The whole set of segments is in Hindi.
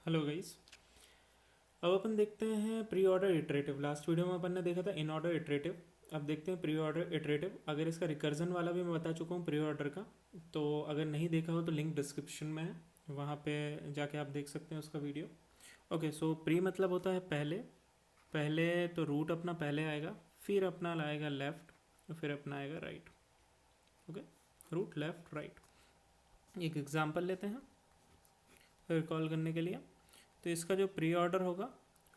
Hello guys. अब अपन देखते हैं pre order iterative. Last video में अपन ने देखा था इन ऑर्डर इटरेटिव। अब देखते हैं प्री ऑर्डर इटरेटिव। अगर इसका रिकर्जन वाला भी मैं बता चुका हूँ प्री ऑर्डर का, तो अगर नहीं देखा हो तो लिंक डिस्क्रिप्शन में है, वहाँ पे जाके आप देख सकते हैं उसका वीडियो। ओके, सो प्री मतलब होता है पहले। पहले तो रूट अपना पहले आएगा, फिर अपना लाएगा लेफ्ट, फिर अपना आएगा right. Okay, root left right. एक एग्जांपल लेते हैं रिकॉल करने के लिए। तो इसका जो प्री ऑर्डर होगा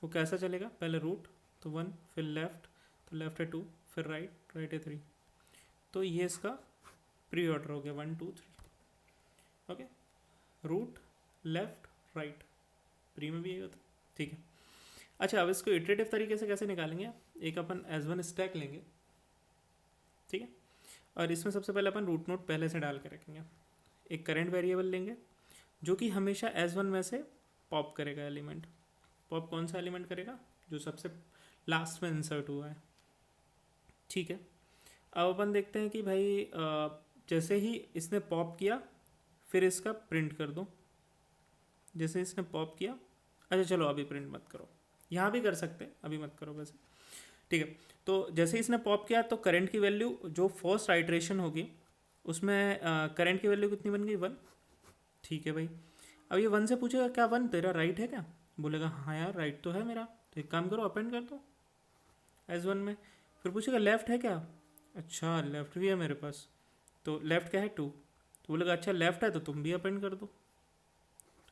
वो कैसा चलेगा, पहले रूट तो 1, फिर लेफ़्ट तो लेफ़्ट है 2, फिर राइट राइट है 3। तो ये इसका प्री ऑर्डर हो गया 1 2 3। Okay, root left right, pre में भी यही होता है। ठीक है। अच्छा, अब इसको इटरेटिव तरीके से कैसे निकालेंगे, एक अपन एज वन स्टैक लेंगे। ठीक है, और इसमें सबसे पहले अपन रूट नोट पहले से डाल के रखेंगे। एक करेंट वेरिएबल लेंगे जो कि हमेशा एज वन में से पॉप करेगा एलिमेंट। पॉप कौन सा एलिमेंट करेगा, जो सबसे लास्ट में इंसर्ट हुआ है। ठीक है, अब अपन देखते हैं कि भाई जैसे ही इसने पॉप किया फिर इसका प्रिंट कर दो। जैसे इसने पॉप किया, अच्छा चलो अभी प्रिंट मत करो, यहाँ भी कर सकते हैं, अभी मत करो वैसे। ठीक है, तो जैसे इसने पॉप किया तो करंट की वैल्यू जो फर्स्ट आइट्रेशन होगी उसमें करंट की वैल्यू कितनी बन गई, 1। ठीक है भाई, अब ये 1 से पूछेगा क्या 1 तेरा राइट है क्या, बोलेगा हाँ यार राइट तो है मेरा, तो एक काम करो अपेंड कर दो एज वन में। फिर पूछेगा लेफ्ट है क्या, अच्छा लेफ्ट भी है मेरे पास, तो लेफ्ट क्या है 2। तो बोलेगा अच्छा लेफ्ट है तो तुम भी अपेंड कर दो,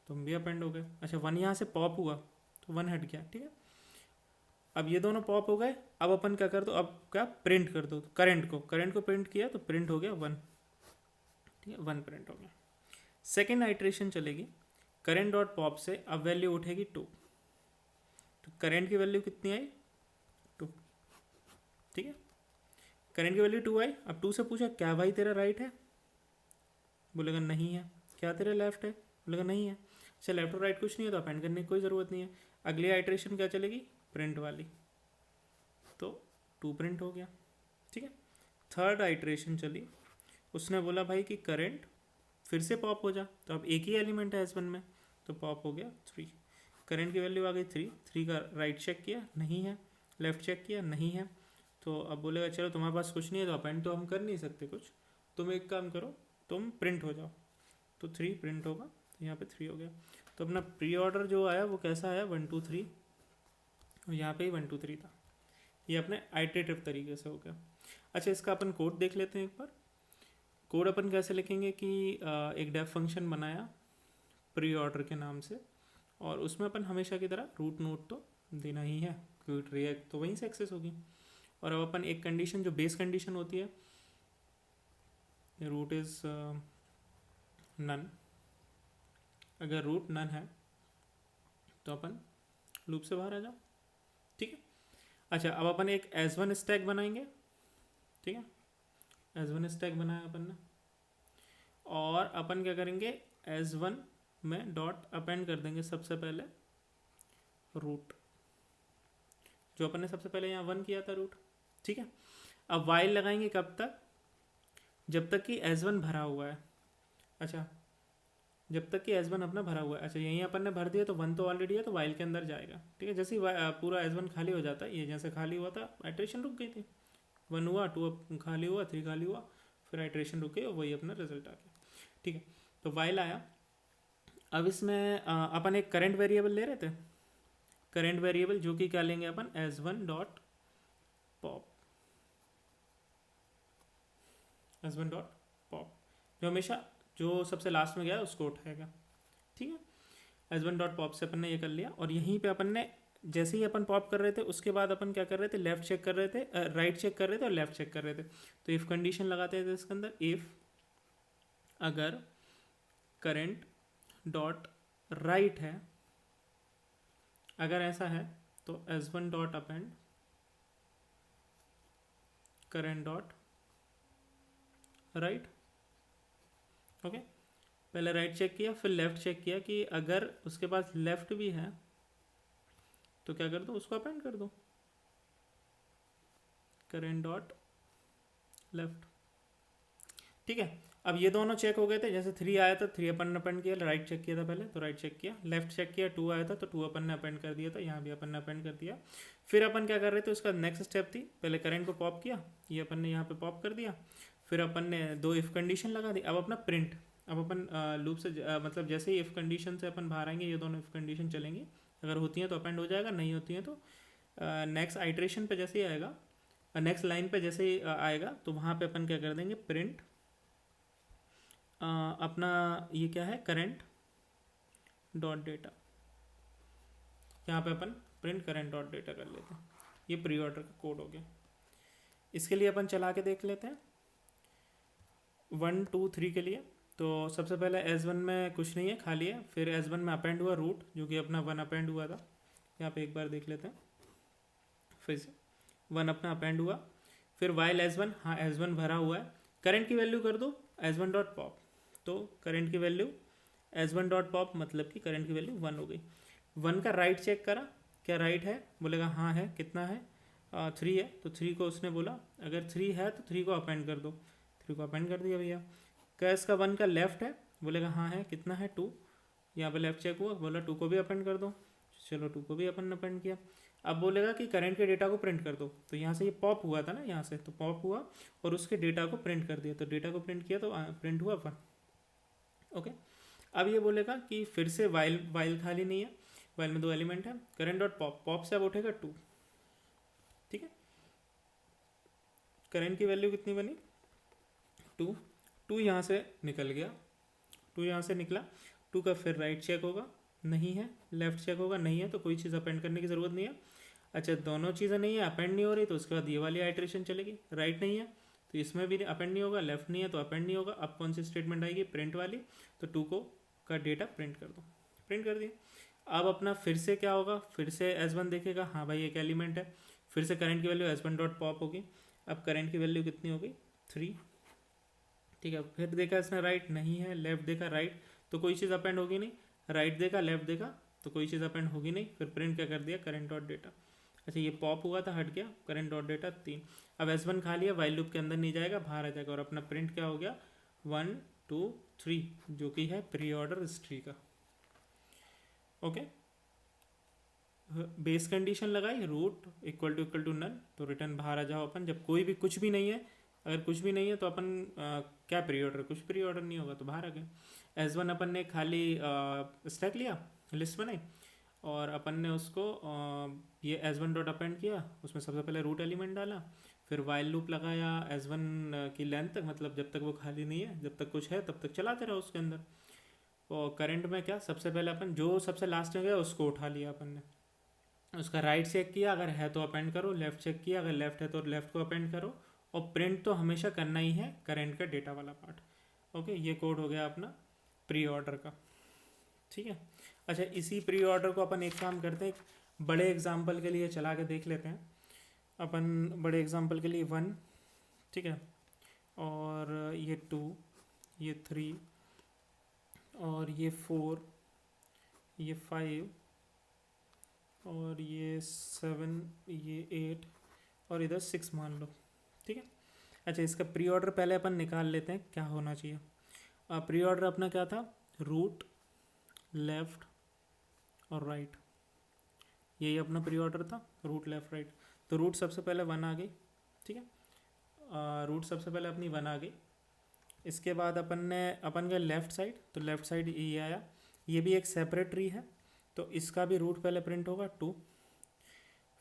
तुम भी अपेंड हो गए। अच्छा 1 यहाँ से पॉप हुआ तो 1 हट गया। ठीक है, अब ये दोनों पॉप हो गए। अब अपन क्या कर दो, अब क्या प्रिंट कर दो करंट को प्रिंट किया तो प्रिंट हो गया 1। ठीक है, 1 प्रिंट हो गया। सेकेंड आइट्रेशन चलेगी, करंट डॉट पॉप से अब वैल्यू उठेगी 2। तो करंट की वैल्यू कितनी आई, 2। ठीक है, करंट की वैल्यू 2 आई। अब 2 से पूछा क्या भाई तेरा राइट है, बोलेगा नहीं है। क्या तेरा लेफ्ट है, बोलेगा नहीं है। अच्छा लेफ्ट और राइट कुछ नहीं है तो अपेंड करने की कोई ज़रूरत नहीं है। अगली आइट्रेशन क्या चलेगी, प्रिंट वाली, तो 2 प्रिंट हो गया। ठीक है, थर्ड आइट्रेशन चली, उसने बोला भाई कि करंट फिर से पॉप हो जा, तो अब एक ही एलिमेंट है S1 में, तो पॉप हो गया 3। करंट की वैल्यू आ गई 3 का राइट चेक किया नहीं है, लेफ्ट चेक किया नहीं है। तो अब बोलेगा चलो तुम्हारे पास कुछ नहीं है तो अपेंड तो हम कर नहीं सकते कुछ, तुम एक काम करो तुम प्रिंट हो जाओ। तो 3 प्रिंट होगा, तो यहाँ पे 3 हो गया। तो अपना प्री ऑर्डर जो आया वो कैसा आया, 1 2 3, और यहाँ पे ही 1 2 3 था। ये अपने आइटरेटिव तरीके से हो गया। अच्छा, इसका अपन कोड देख लेते हैं एक बार। कोड अपन कैसे लिखेंगे कि एक डेफ फंक्शन बनाया प्री ऑर्डर के नाम से, और उसमें अपन हमेशा की तरह रूट नोट तो देना ही है क्योंकि रिएक्ट तो वहीं से एक्सेस होगी। और अब अपन एक कंडीशन जो बेस कंडीशन होती है, रूट इज़ नन। अगर रूट नन है तो अपन लूप से बाहर आ जाओ। ठीक है, अच्छा अब अपन एक एज वन स्टैक बनाएंगे। ठीक है, एज वन स्टैक बनाया अपन ने, और अपन क्या करेंगे एज वन में डॉट अपेंड कर देंगे सबसे पहले रूट, जो अपन ने सबसे पहले यहाँ 1 किया था रूट। ठीक है, अब वाइल लगाएंगे कब तक, जब तक कि एज वन भरा हुआ है। अच्छा, जब तक कि एज वन अपना भरा हुआ है। अच्छा, यहीं अपन ने भर दिया तो 1 तो ऑलरेडी है तो वाइल के अंदर जाएगा। ठीक है, जैसे ही पूरा एज वन खाली हो जाता है, ये जैसे खाली हुआ था आइट्रेशन रुक गई थी, 1 हुआ 2 खाली हुआ 3 खाली हुआ, फिर आइट्रेशन रुक गई और वही अपना रिजल्ट आ गया। ठीक है, तो वाइल आया। अब इसमें अपन एक करंट वेरिएबल ले रहे थे, करंट वेरिएबल जो कि क्या लेंगे अपन edge one dot pop, edge one dot pop, जो हमेशा जो सबसे लास्ट में गया है उसको उठाएगा। ठीक है, एज वन डॉट पॉप से अपन ने ये कर लिया, और यहीं पे अपन ने जैसे ही अपन पॉप कर रहे थे उसके बाद अपन क्या कर रहे थे, लेफ्ट चेक कर रहे थे, राइट चेक कर रहे थे और लेफ्ट चेक कर रहे थे। तो इफ़ कंडीशन लगाते थे इसके अंदर, इफ़ अगर करंट डॉट राइट है, अगर ऐसा है तो as one dot append current dot right. Okay, पहले राइट चेक किया फिर लेफ्ट चेक किया कि अगर उसके पास लेफ्ट भी है तो क्या कर दो, उसको अपेंड कर दो करंट डॉट लेफ्ट। ठीक है, अब ये दोनों चेक हो गए थे, जैसे 3 आया था 3 अपन ने अपेंड किया, राइट चेक किया था पहले तो राइट चेक किया, लेफ्ट चेक किया 2 आया था तो 2 अपन ने अपेंड कर दिया था, यहाँ भी अपन ने अपेंड कर दिया। फिर अपन क्या कर रहे थे, उसका नेक्स्ट स्टेप थी, पहले करंट को पॉप किया, ये अपन ने यहाँ पे पॉप कर दिया, फिर अपन ने 2 इफ़ कंडीशन लगा दी। अब अपना प्रिंट, अब अपन लूप से मतलब जैसे ही इफ़ कंडीशन से अपन बाहर आएंगे ये दोनों इफ़ कंडीशन चलेंगी, अगर होती हैं तो अपेंड हो जाएगा, नहीं होती हैं तो नेक्स्ट आइट्रेशन पे जैसे ही आएगा, नेक्स्ट लाइन पे जैसे ही आएगा तो वहाँ पे अपन क्या कर देंगे, प्रिंट अपना ये क्या है, करंट डॉट डेटा, यहाँ पे अपन प्रिंट करंट डॉट डेटा कर लेते हैं। ये प्री ऑर्डर का कोड हो गया। इसके लिए अपन चला के देख लेते हैं 1 2 3 के लिए। तो सबसे पहले S1 में कुछ नहीं है, खाली है। फिर S1 में अपेंड हुआ रूट, जो कि अपना 1 अपेंड हुआ था, यहाँ पे एक बार देख लेते हैं फिर से 1 अपना अपेंड हुआ। फिर वाइल S1, हाँ S1 भरा हुआ है, करंट की वैल्यू कर दो S1 डॉट पॉप, तो करंट की वैल्यू S1 डॉट पॉप मतलब कि करंट की वैल्यू 1 हो गई। 1 का राइट चेक करा, क्या राइट है, बोलेगा हाँ है, कितना है 3 है, तो 3 को उसने बोला अगर 3 है तो 3 को अपेंड कर दो, 3 को अपेंड कर दिया भैया। क्या इसका 1 का लेफ्ट है, बोलेगा हाँ है, कितना है 2, यहाँ पे लेफ्ट चेक हुआ, बोला 2 को भी अपेंड कर दो, चलो 2 को भी अपन अपेंड किया। अब बोलेगा कि करंट के डेटा को प्रिंट कर दो, तो यहाँ से ये पॉप हुआ था ना, यहाँ से तो पॉप हुआ और उसके डेटा को प्रिंट कर दिया, तो डेटा को प्रिंट किया तो प्रिंट हुआ 1। ओके, अब ये बोलेगा कि फिर से वाइल, वाइल खाली नहीं है, वाइल में 2 एलिमेंट है, करंट डॉट पॉप, पॉप से अब उठेगा 2, ठीक है। करंट की वैल्यू कितनी बनी 2, 2 यहाँ से निकल गया, 2 यहाँ से निकला, 2 का फिर राइट चेक होगा, नहीं है, लेफ्ट चेक होगा, नहीं है, तो कोई चीज़ अपेंड करने की ज़रूरत नहीं है। अच्छा दोनों चीज़ें नहीं है, अपेंड नहीं हो रही, तो उसके बाद ये वाली आइट्रेशन चलेगी, राइट नहीं है तो इसमें भी अपेंड नहीं होगा, लेफ्ट नहीं है तो अपेंड नहीं होगा। अब कौन सी स्टेटमेंट आएगी, प्रिंट वाली, तो 2 को का डेटा प्रिंट कर दो, प्रिंट कर दिया। अब अपना फिर से क्या होगा, फिर से S1 देखेगा, हाँ भाई एक एलिमेंट है, फिर से करंट की वैल्यू S1 डॉट पॉप होगी। अब करंट की वैल्यू कितनी हो गई 3, ठीक है। फिर देखा इसने राइट नहीं है, लेफ्ट देखा राइट, तो कोई चीज़ अपेंड होगी नहीं, राइट देखा लेफ्ट देखा तो कोई चीज़ अपेंड होगी नहीं, फिर प्रिंट क्या कर दिया, करंट डॉट डेटा। अच्छा ये पॉप हुआ था, हट गया, करंट डॉट डेटा 3। अब S1 खा लिया, वाइल लूप के अंदर नहीं जाएगा, बाहर आ जाएगा, और अपना प्रिंट क्या हो गया 1 2 3, जो कि है प्री ऑर्डर हिस्ट्री का। ओके, बेस कंडीशन लगाई, रूट इक्वल टू नल, तो रिटर्न बाहर आ जाओ अपन, जब कोई भी कुछ भी नहीं है, अगर कुछ भी नहीं है तो अपन क्या प्री ऑर्डर, कुछ प्री ऑर्डर नहीं होगा तो बाहर आ गए। S1 अपन ने खाली स्टैक लिया, लिस्ट बनाई, और अपन ने उसको ये S1 डॉट अपेंड किया, उसमें सबसे पहले रूट एलिमेंट डाला, फिर वाइल लूप लगाया S1 की लेंथ तक, मतलब जब तक वो खाली नहीं है, जब तक कुछ है तब तक चलाते रहो उसके अंदर। और करंट में क्या, सबसे पहले अपन जो सबसे लास्ट में गया उसको उठा लिया अपन ने, उसका राइट चेक किया, अगर है तो अपेंड करो, लेफ्ट चेक किया, अगर लेफ्ट है तो लेफ्ट को अपेंड करो, और प्रिंट तो हमेशा करना ही है करंट का डेटा वाला पार्ट। ओके, ये कोड हो गया अपना प्री ऑर्डर का, ठीक है। अच्छा इसी प्री ऑर्डर को अपन एक काम करते हैं, एक बड़े एग्जाम्पल के लिए चला के देख लेते हैं अपन। बड़े एग्जाम्पल के लिए 1, ठीक है, और ये 2, ये 3, और ये 4, ये 5, और ये 7, ये 8, और इधर 6 मान लो, ठीक है। अच्छा इसका प्री ऑर्डर पहले अपन निकाल लेते हैं क्या होना चाहिए। प्री ऑर्डर अपना क्या था, रूट लेफ्ट और राइट, यही अपना प्री ऑर्डर था, रूट लेफ्ट राइट। तो रूट सबसे पहले 1 आ गई, ठीक है, रूट सबसे पहले अपनी 1 आ गई। इसके बाद अपन गए लेफ़्ट साइड, तो लेफ़्ट साइड ये आया, ये भी एक सेपरेट ट्री है, तो इसका भी रूट पहले प्रिंट होगा 2।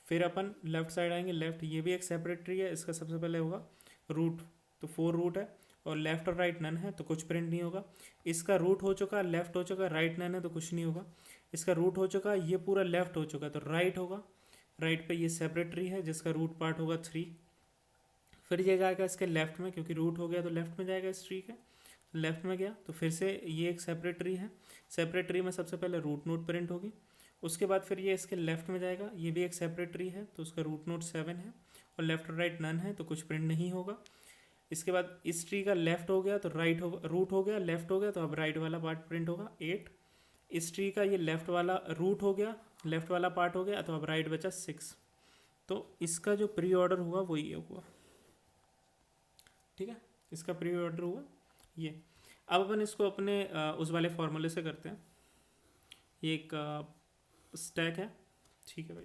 फिर अपन लेफ़्ट साइड आएंगे, लेफ़्ट, ये भी एक सेपरेट ट्री है, इसका सबसे पहले होगा रूट, तो 4 रूट है, और लेफ़्ट और राइट नन है तो कुछ प्रिंट नहीं होगा। इसका रूट हो चुका, लेफ़्ट हो चुका, राइट नन है तो कुछ नहीं होगा। इसका रूट हो चुका, ये पूरा लेफ़्ट हो चुका, तो राइट होगा, राइट पे ये सेपरेट ट्री है जिसका रूट पार्ट होगा 3। फिर ये जाएगा इसके लेफ्ट में, क्योंकि रूट हो गया तो लेफ्ट में जाएगा इस ट्री के, लेफ्ट में गया तो फिर से ये एक सेपरेट ट्री है, सेपरेट ट्री में सबसे पहले रूट नोड प्रिंट होगी। उसके बाद फिर ये इसके लेफ्ट में जाएगा, ये भी एक सेपरेट ट्री है तो उसका रूट नोड 7 है, और लेफ्ट और राइट नन है तो कुछ प्रिंट नहीं होगा। इसके बाद इस ट्री का लेफ्ट हो गया तो राइट होगा, रूट हो गया, लेफ्ट हो गया तो अब राइट वाला पार्ट प्रिंट होगा 8। इस ट्री का ये लेफ्ट वाला रूट हो गया, लेफ्ट वाला पार्ट हो गया, तो अब राइट बचा 6। तो इसका जो प्री ऑर्डर हुआ वो ये हुआ, ठीक है, इसका प्री ऑर्डर हुआ ये। अब अपन इसको अपने उस वाले फॉर्मूले से करते हैं। ये एक स्टैक है, ठीक है भाई,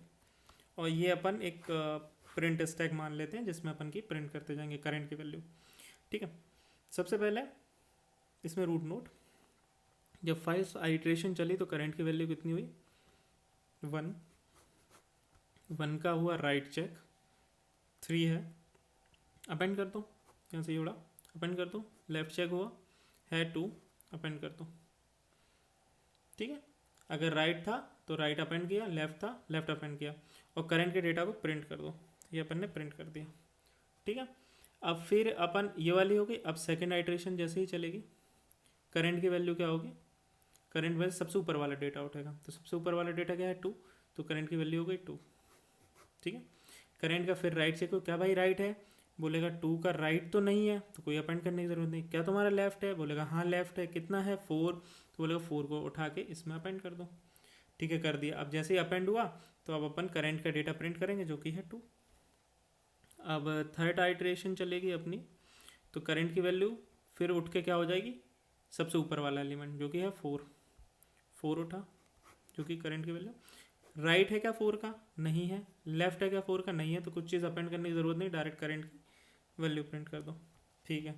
और ये अपन एक प्रिंट स्टैक मान लेते हैं जिसमें अपन की प्रिंट करते जाएंगे करंट की वैल्यू, ठीक है। सबसे पहले इसमें रूट नोट, जब 5 आइट्रेशन चली तो करंट की वैल्यू कितनी हुई 1 का हुआ राइट चेक, 3 है, अपेंड कर दो, यहाँ से जुड़ा अपेंड कर दो, लेफ्ट चेक हुआ है 2, अपेंड कर दो, ठीक है। अगर राइट था तो राइट अपेंड किया, लेफ्ट था लेफ्ट अपेंड किया, और करंट के डेटा को प्रिंट कर दो, ये अपन ने प्रिंट कर दिया, ठीक है। अब फिर अपन ये वाली होगी, अब सेकेंड आइट्रेशन जैसे ही चलेगी करंट की वैल्यू क्या होगी, करंट वैल्यू सबसे ऊपर वाला डेटा उठेगा, तो सबसे ऊपर वाला डेटा क्या है 2, तो करंट की वैल्यू हो गई 2, ठीक है। करंट का फिर राइट चेक हो, क्या भाई राइट है, बोलेगा 2 का राइट तो नहीं है तो कोई अपेंड करने की जरूरत नहीं, क्या तुम्हारा लेफ्ट है, बोलेगा हाँ लेफ्ट है, कितना है 4, तो बोलेगा 4 को उठा के इसमें अपेंड कर दो, ठीक है, कर दिया। अब जैसे ही अपेंड हुआ तो अब अपन करंट का डेटा प्रिंट करेंगे जो कि है 2। अब थर्ड आइट्रेशन चलेगी अपनी, तो करंट की वैल्यू फिर उठ के क्या हो जाएगी, सबसे ऊपर वाला एलिमेंट जो कि है 4 उठा, जो कि करंट की वैल्यू, राइट है क्या 4 का, नहीं है, लेफ्ट है क्या 4 का, नहीं है, तो कुछ चीज़ अपेंड करने की ज़रूरत नहीं, डायरेक्ट करंट की वैल्यू प्रिंट कर दो, ठीक है।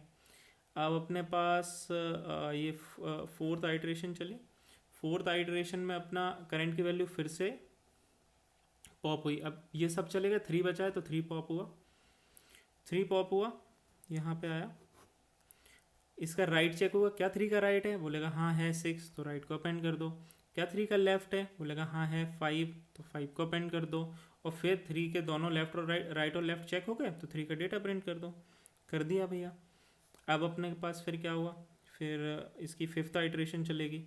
अब अपने पास ये फोर्थ आइट्रेशन चली, फोर्थ आइट्रेशन में अपना करंट की वैल्यू फिर से पॉप हुई, अब ये सब चलेगा, 3 बचा है तो 3 पॉप हुआ, 3 पॉप हुआ, यहाँ पे आया, इसका राइट चेक होगा, क्या 3 का राइट है, बोलेगा हाँ है 6, तो राइट को अपेंड कर दो, क्या 3 का लेफ्ट है, बोलेगा हाँ है 5, तो 5 को अपेंड कर दो, और फिर 3 के दोनों लेफ्ट और राइट और लेफ्ट चेक हो गए तो 3 का डेटा प्रिंट कर दो, कर दिया भैया। अब अपने पास फिर क्या हुआ, फिर इसकी फिफ्थ आइट्रेशन चलेगी,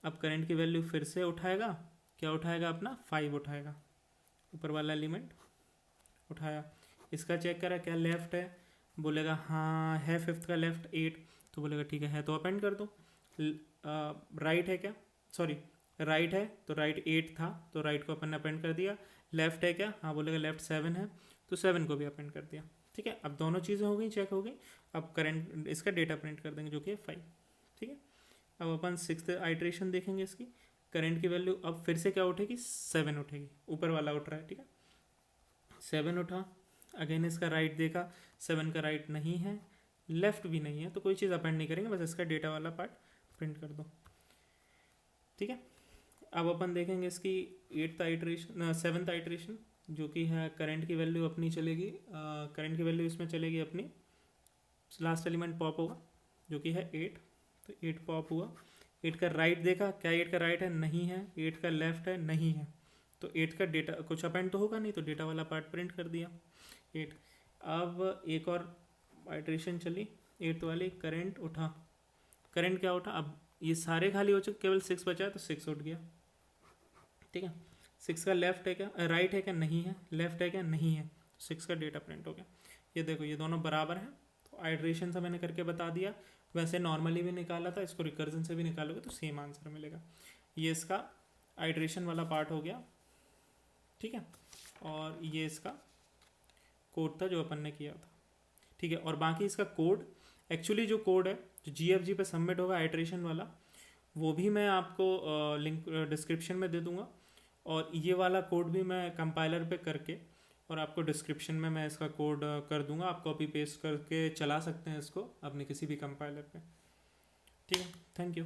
अब करंट की वैल्यू फिर से उठाएगा, क्या उठाएगा अपना 5 उठाएगा, ऊपर वाला एलिमेंट उठाया, इसका चेक करा क्या लेफ्ट है, बोलेगा हाँ है फिफ्थ का लेफ्ट 8, तो बोलेगा ठीक है तो अपेंड कर दो, राइट है क्या, सॉरी राइट है तो राइट 8 था तो राइट को अपन ने अपेंड कर दिया, लेफ्ट है क्या, हाँ बोलेगा लेफ्ट 7 है तो 7 को भी अपेंड कर दिया, ठीक है। अब दोनों चीज़ें हो गई, चेक हो गई, अब करंट इसका डेटा प्रिंट कर देंगे जो कि है 5, ठीक है। अब अपन सिक्स्थ आइट्रेशन देखेंगे इसकी, करंट की वैल्यू अब फिर से क्या उठेगी 7 उठेगी, ऊपर वाला उठ रहा है, ठीक है, 7 उठा, अगेन इसका राइट देखा, 7 का राइट नहीं है, लेफ्ट भी नहीं है, तो कोई चीज़ अपेंड नहीं करेंगे, बस इसका डेटा वाला पार्ट प्रिंट कर दो, ठीक है। अब अपन देखेंगे इसकी एट्थ आइट्रेशन, सेवन्थ आइट्रेशन जो कि है करंट की वैल्यू अपनी चलेगी, करंट की वैल्यू इसमें चलेगी अपनी, लास्ट एलिमेंट पॉप होगा जो कि है 8, तो 8 पॉप हुआ, 8 का राइट देखा, क्या 8 का राइट है, नहीं है, 8 का लेफ्ट है, नहीं है, तो 8 का डेटा कुछ अपेंड तो होगा नहीं, तो डेटा वाला पार्ट प्रिंट कर दिया 8। अब एक और आइट्रेशन चली 8 वाली, करंट उठा, करंट क्या उठा, अब ये सारे खाली हो चुके, केवल 6 बचा है तो 6 उठ गया, ठीक है। 6 का लेफ्ट है क्या, राइट है क्या, नहीं है, लेफ्ट है क्या, नहीं है, 6 का डेटा प्रिंट हो गया। ये देखो ये दोनों बराबर हैं, तो आइट्रेशन से मैंने करके बता दिया, वैसे नॉर्मली भी निकाला था, इसको रिकर्जन से भी निकालोगे तो सेम आंसर मिलेगा। ये इसका आइट्रेशन वाला पार्ट हो गया, ठीक है, और ये इसका कोड था जो अपन ने किया था, ठीक है। और बाकी इसका कोड, एक्चुअली जो कोड है जो GFG पे सबमिट होगा आइट्रेशन वाला, वो भी मैं आपको लिंक डिस्क्रिप्शन में दे दूंगा, और ये वाला कोड भी मैं कंपाइलर पे करके और आपको डिस्क्रिप्शन में मैं इसका कोड कर दूंगा, आप कॉपी पेस्ट करके चला सकते हैं इसको अपने किसी भी कंपाइलर पे, ठीक है। Thank you.